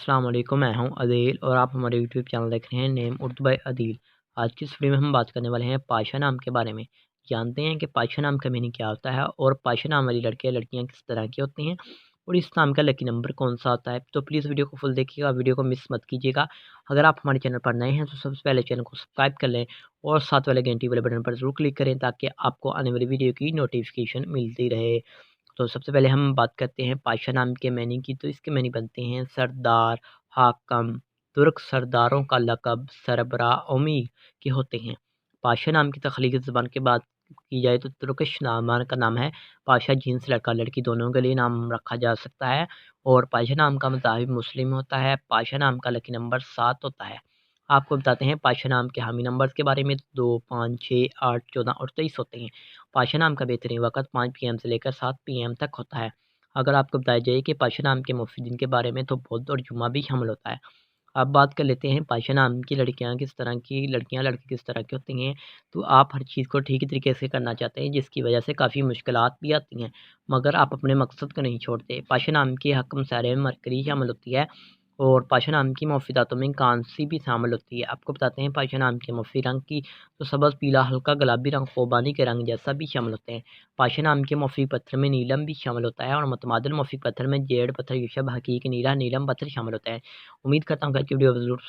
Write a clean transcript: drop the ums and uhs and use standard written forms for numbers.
अस्सलाम वालेकुम, मैं हूं अदील और आप हमारे यूट्यूब चैनल देख रहे हैं नेम उर्दू बाय अदील। आज की इस वीडियो में हम बात करने वाले हैं पाशा नाम के बारे में। जानते हैं कि पाशा नाम का मीनिंग क्या होता है और पाशा नाम वाली लड़कियां किस तरह की होती हैं और इस नाम का लकी नंबर कौन सा होता है। तो प्लीज़ वीडियो को फुल देखिएगा, वीडियो को मिस मत कीजिएगा। अगर आप हमारे चैनल पर नए हैं तो सबसे पहले चैनल को सब्सक्राइब कर लें और साथ वाले घंटी वाले बटन पर ज़रूर क्लिक करें ताकि आपको आने वाली वीडियो की नोटिफिकेशन मिलती रहे। तो सबसे पहले हम बात करते हैं पाशा नाम के मैनी की। तो इसके मैनी बनते हैं सरदार, हाकम, तुर्क सरदारों का लक़ब, सरबराह, अमीर के होते हैं। पाशा नाम की तख्लीकी ज़बान की बात की जाए तो तुर्किश नाम का नाम है पाशा, जिन्स लड़का लड़की दोनों के लिए नाम रखा जा सकता है। और पाशा नाम का मज़ाहिब मुस्लिम होता है। पाशा नाम का लकी नंबर 7 होता है। आपको बताते हैं पाशा नाम के हामी नंबर्स के बारे में। 2, 5, 6, 8, 14 और 23 होते हैं। पाशा नाम का बेहतरीन वक़्त 5 पीएम से लेकर 7 पीएम तक होता है। अगर आपको बताया जाए कि पाशा नाम के मुफ़्तिदीन के बारे में तो बुध और जुमा भी शामिल होता है। अब बात कर लेते हैं पाशा नाम की लड़कियाँ किस तरह की लड़कियाँ लड़के किस तरह की होती हैं। तो आप हर चीज़ को ठीक तरीके से करना चाहते हैं जिसकी वजह से काफ़ी मुश्किलात भी आती हैं, मगर आप अपने मकसद को नहीं छोड़ते। पाशा नाम की हक़ मसारे में मरकरी शामिल होती है और पाशा नाम की मुफ़ीदातों में कांसी भी शामिल होती है। आपको बताते हैं पाशा नाम के मुफ़ी रंग की तो सब्ज़, पीला, हल्का गुलाबी रंग, ख़ुबानी के रंग जैसा भी शामिल होते हैं। पाशा नाम के मुफ़ी पत्थर में नीलम भी शामिल होता है और मुतमादिल मुफ़ी पत्थर में जेड पत्थर, यूशब, हकीक, नीला, नीलम पत्थर शामिल होता है। उम्मीद करता हूँ कि आज की वीडियो ज़रूर